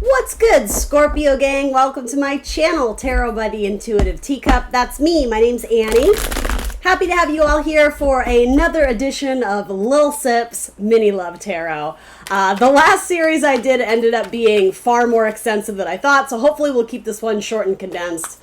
What's good, Scorpio gang? Welcome to my channel, Tarot by the Intuitive Teacup. That's me. My name's Annie. Happy to have you all here for another edition of Lil Sip's Mini Love Tarot. The last series I did ended up being far more extensive than I thought, so hopefully we'll keep this one short and condensed.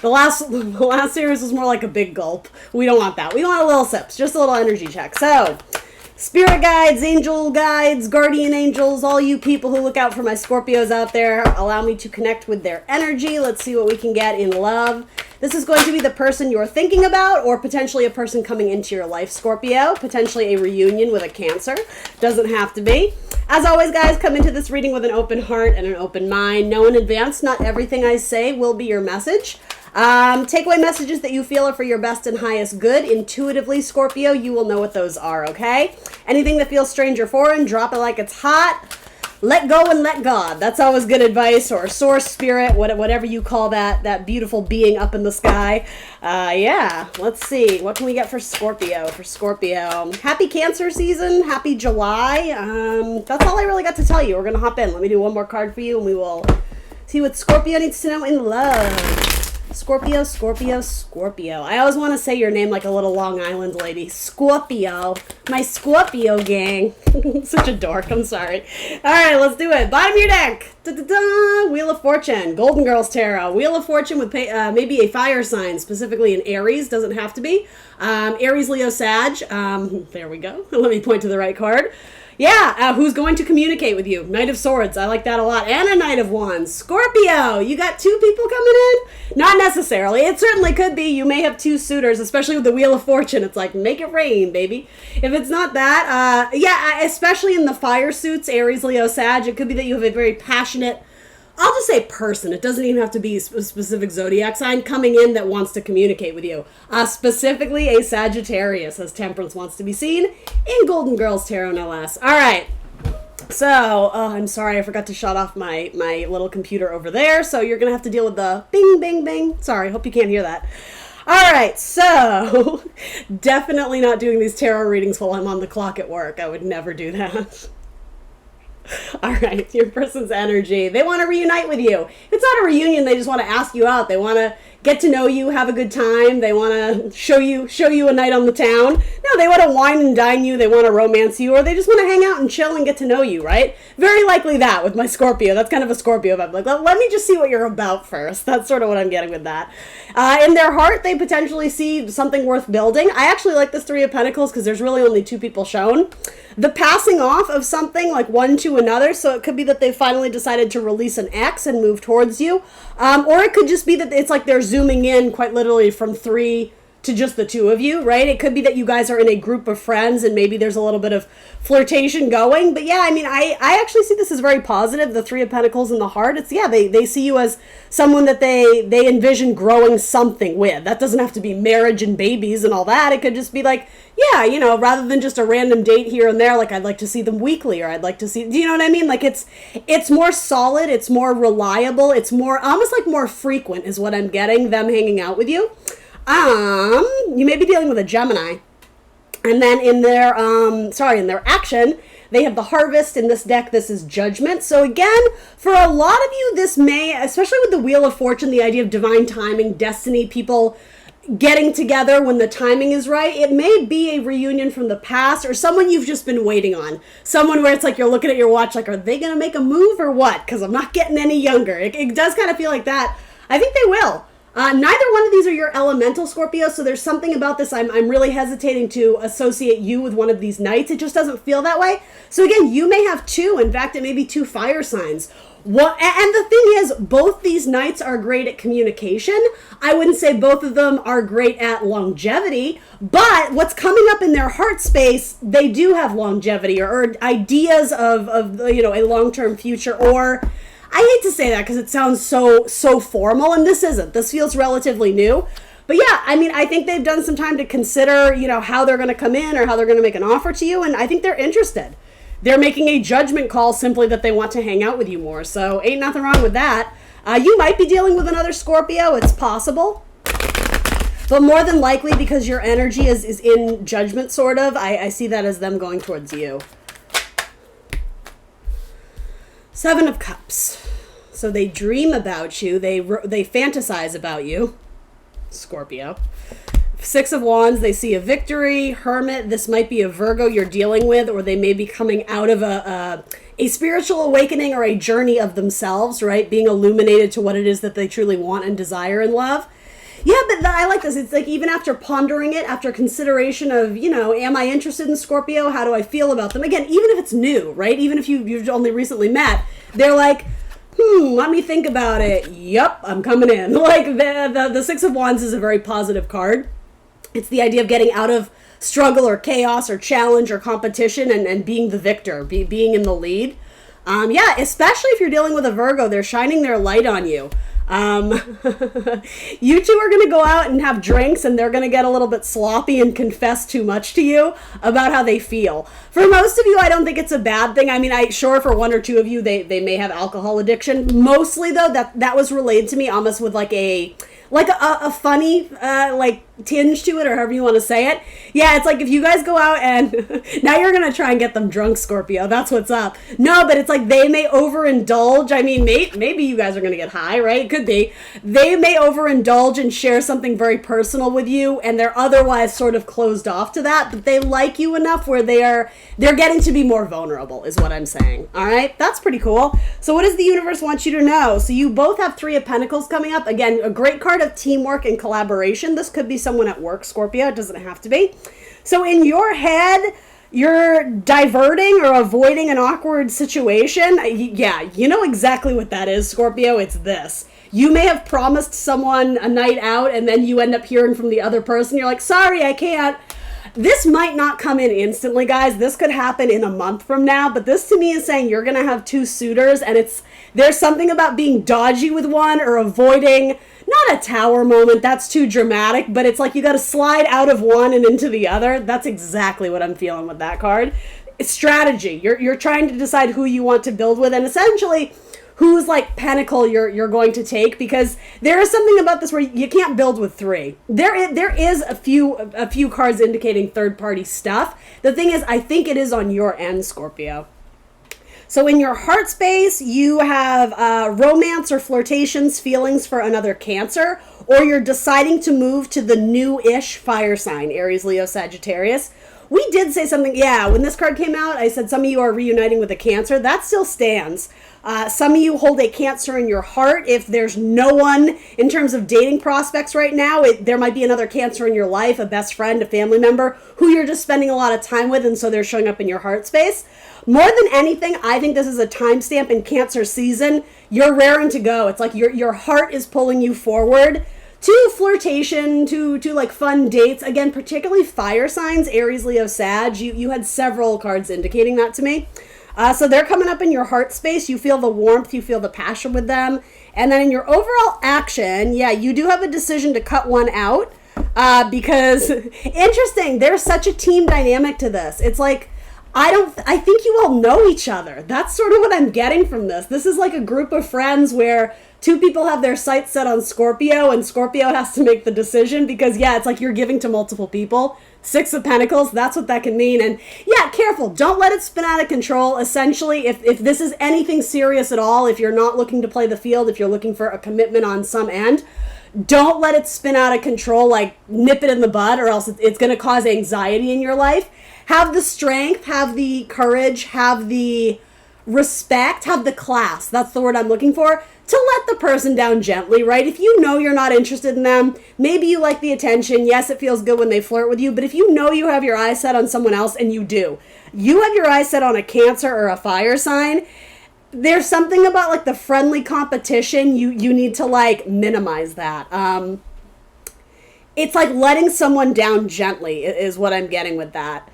The last series was more like a big gulp. We don't want that. We want a little sips, just a little energy check. So, spirit guides, angel guides, guardian angels, all you people who look out for my Scorpios out there, allow me to connect with their energy. Let's see what we can get in love. This is going to be the person you're thinking about, or potentially a person coming into your life, Scorpio. Potentially a reunion with a Cancer. Doesn't have to be. As always, guys, come into this reading with an open heart and an open mind. Know in advance, not everything I say will be your message. Takeaway messages that you feel are for your best and highest good. Intuitively, Scorpio, you will know what those are, okay? Anything that feels strange or foreign, drop it like it's hot. Let go and let God. That's always good advice, or source, spirit, whatever you call that beautiful being up in the sky. Yeah, let's see. What can we get for Scorpio? Happy Cancer season. Happy July. That's all I really got to tell you. We're going to hop in. Let me do one more card for you, and we will see what Scorpio needs to know in love. Scorpio. I always want to say your name like a little Long Island lady. Scorpio. My Scorpio gang. Such a dork. I'm sorry. All right, let's do it. Bottom of your deck. Da-da-da. Wheel of Fortune. Golden Girls Tarot. Wheel of Fortune with maybe a fire sign, specifically an Aries. Doesn't have to be. Aries, Leo, Sag. There we go. Let me point to the right card. Yeah, who's going to communicate with you? Knight of Swords, I like that a lot. And a Knight of Wands. Scorpio, you got two people coming in? Not necessarily. It certainly could be. You may have two suitors, especially with the Wheel of Fortune. It's like, make it rain, baby. If it's not that, yeah, especially in the fire suits, Aries, Leo, Sag, it could be that you have a very passionate, I'll just say person. It doesn't even have to be a specific zodiac sign coming in that wants to communicate with you. Specifically a Sagittarius, as Temperance wants to be seen in Golden Girls Tarot, no less. All right. So, I'm sorry, I forgot to shut off my little computer over there. So you're going to have to deal with the bing, bing, bing. Sorry, hope you can't hear that. All right, so definitely not doing these tarot readings while I'm on the clock at work. I would never do that. All right, your person's energy. They want to reunite with you. It's not a reunion. They just want to ask you out. They want to get to know you, have a good time. They want to show you a night on the town. No, they want to wine and dine you. They want to romance you, or they just want to hang out and chill and get to know you, right? Very likely that with my Scorpio. That's kind of a Scorpio vibe. Like, let me just see what you're about first. That's sort of what I'm getting with that. In their heart, they potentially see something worth building. I actually like this Three of Pentacles because there's really only two people shown. The passing off of something, like one to another, so it could be that they finally decided to release an X and move towards you, or it could just be that it's like they're zooming in quite literally from three to just the two of you, right? It could be that you guys are in a group of friends and maybe there's a little bit of flirtation going, but yeah, I mean, I actually see this as very positive, the Three of Pentacles in the heart. It's, yeah, they see you as someone that they envision growing something with. That doesn't have to be marriage and babies and all that. It could just be like, yeah, you know, rather than just a random date here and there, like I'd like to see them weekly, or I'd like to see, do you know what I mean? Like it's more solid, it's more reliable, it's more, almost like more frequent is what I'm getting, them hanging out with you. You may be dealing with a Gemini. And then in their action, they have the Harvest. In this deck, this is Judgment. So again, for a lot of you, this may, especially with the Wheel of Fortune, the idea of divine timing, destiny, people getting together when the timing is right, it may be a reunion from the past, or someone you've just been waiting on. Someone where it's like you're looking at your watch like, are they going to make a move or what? Because I'm not getting any younger. It does kind of feel like that. I think they will. Neither one of these are your elemental, Scorpio, so there's something about this I'm really hesitating to associate you with one of these knights. It just doesn't feel that way. So again, you may have two. In fact, it may be two fire signs. And the thing is, both these knights are great at communication. I wouldn't say both of them are great at longevity, but what's coming up in their heart space, they do have longevity or ideas of you know, a long-term future, or I hate to say that because it sounds so formal, and this isn't. This feels relatively new. But yeah, I mean, I think they've done some time to consider, you know, how they're going to come in or how they're going to make an offer to you, and I think they're interested. They're making a judgment call simply that they want to hang out with you more, so ain't nothing wrong with that. You might be dealing with another Scorpio. It's possible. But more than likely, because your energy is in judgment, sort of, I see that as them going towards you. Seven of Cups. So they dream about you. They fantasize about you, Scorpio. Six of Wands, they see a victory. Hermit, this might be a Virgo you're dealing with, or they may be coming out of a spiritual awakening or a journey of themselves, right? Being illuminated to what it is that they truly want and desire in love. Yeah, but I like this. It's like even after pondering it, after consideration of, am I interested in Scorpio? How do I feel about them? Again, even if it's new, right? Even if you've only recently met, they're like, let me think about it. Yup, I'm coming in. Like the Six of Wands is a very positive card. It's the idea of getting out of struggle or chaos or challenge or competition and being the victor, being in the lead. Especially if you're dealing with a Virgo, they're shining their light on you. You two are going to go out and have drinks, and they're going to get a little bit sloppy and confess too much to you about how they feel. For most of you, I don't think it's a bad thing. I mean, sure, for one or two of you, they may have alcohol addiction. Mostly, though, that was relayed to me almost with like a funny tinge to it, or however you want to say it. Yeah, it's like if you guys go out and now you're gonna try and get them drunk, Scorpio. That's what's up. No, but it's like they may overindulge. I mean, maybe you guys are gonna get high, right? It could be. They may overindulge and share something very personal with you, and they're otherwise sort of closed off to that. But they like you enough where they're getting to be more vulnerable, is what I'm saying. All right, that's pretty cool. So, what does the universe want you to know? So, you both have Three of Pentacles coming up. Again, a great card of teamwork and collaboration. This could be someone at work, Scorpio. It doesn't have to be. So in your head, you're diverting or avoiding an awkward situation. Yeah, you know exactly what that is, Scorpio. It's this. You may have promised someone a night out, and then you end up hearing from the other person. You're like, sorry, I can't. This might not come in instantly, guys. This could happen in a month from now, but this to me is saying you're going to have two suitors, and there's something about being dodgy with one or avoiding, not a tower moment, that's too dramatic, but it's like you got to slide out of one and into the other. That's exactly what I'm feeling with that card. It's strategy. You're trying to decide who you want to build with, and essentially whose pentacle you're going to take, because there is something about this where you can't build with three. There is a few cards indicating third party stuff. The thing is, I think it is on your end, Scorpio. So in your heart space, you have romance or flirtations, feelings for another Cancer, or you're deciding to move to the new-ish fire sign, Aries, Leo, Sagittarius. We did say something, when this card came out, I said some of you are reuniting with a Cancer. That still stands. Some of you hold a Cancer in your heart. If there's no one in terms of dating prospects right now, there might be another Cancer in your life, a best friend, a family member, who you're just spending a lot of time with, and so they're showing up in your heart space. More than anything, I think this is a timestamp in Cancer season. You're raring to go. It's like your heart is pulling you forward to flirtation, to fun dates. Again, particularly fire signs, Aries, Leo, Sag. You had several cards indicating that to me. So they're coming up in your heart space. You feel the warmth, you feel the passion with them. And then in your overall action, you do have a decision to cut one out. Because, interesting, there's such a team dynamic to this. It's like, I think you all know each other. That's sort of what I'm getting from this. This is like a group of friends where two people have their sights set on Scorpio, and Scorpio has to make the decision because, it's like you're giving to multiple people. Six of Pentacles, that's what that can mean. And careful. Don't let it spin out of control. Essentially, if this is anything serious at all, if you're not looking to play the field, if you're looking for a commitment on some end, don't let it spin out of control, nip it in the bud, or else it's going to cause anxiety in your life. Have the strength, have the courage, have the respect, have the class. That's the word I'm looking for. To let the person down gently, right? If you know you're not interested in them, maybe you like the attention. Yes, it feels good when they flirt with you, but if you know you have your eyes set on someone else, and you do, you have your eyes set on a Cancer or a fire sign, there's something about the friendly competition. You need to minimize that. It's like letting someone down gently is what I'm getting with that.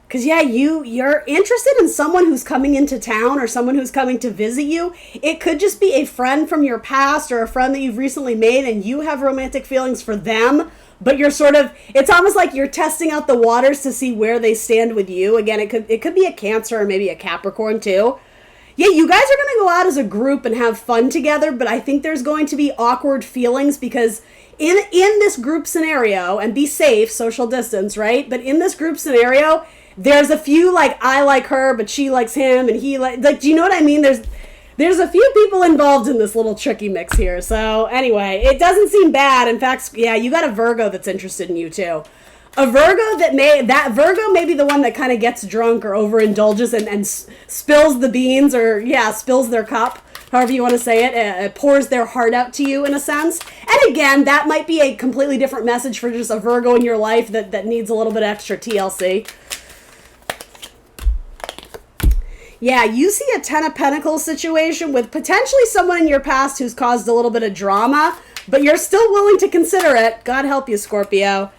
Because, you're interested in someone who's coming into town or someone who's coming to visit you. It could just be a friend from your past or a friend that you've recently made, and you have romantic feelings for them, but you're it's almost like you're testing out the waters to see where they stand with you. Again, it could be a Cancer or maybe a Capricorn too. You guys are going to go out as a group and have fun together, but I think there's going to be awkward feelings because in this group scenario, and be safe, social distance, right? But in this group scenario, there's a few I like her, but she likes him, and he do you know what I mean? There's a few people involved in this little tricky mix here. So anyway, it doesn't seem bad. In fact, yeah, you got a Virgo that's interested in you too. A Virgo that Virgo may be the one that kind of gets drunk or overindulges and spills the beans, or yeah, spills their cup, however you want to say it, pours their heart out to you in a sense. And again, that might be a completely different message for just a Virgo in your life that needs a little bit extra TLC. Yeah, you see a Ten of Pentacles situation with potentially someone in your past who's caused a little bit of drama, but you're still willing to consider it. God help you, Scorpio.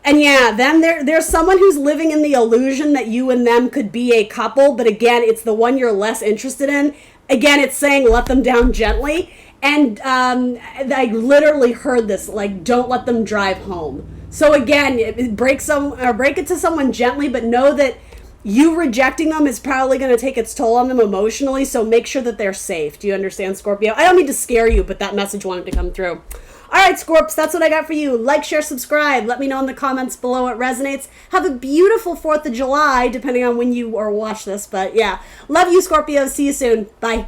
And yeah, then there's someone who's living in the illusion that you and them could be a couple, but again, it's the one you're less interested in. Again, it's saying let them down gently. And I literally heard this, like, don't let them drive home. So again, break it to someone gently, but know that you rejecting them is probably going to take its toll on them emotionally, so make sure that they're safe. Do you understand, Scorpio? I don't mean to scare you, but that message wanted to come through. All right, Scorps, that's what I got for you. Like, share, subscribe. Let me know in the comments below it resonates. Have a beautiful 4th of July, depending on when you or watch this. But yeah, love you, Scorpio. See you soon. Bye.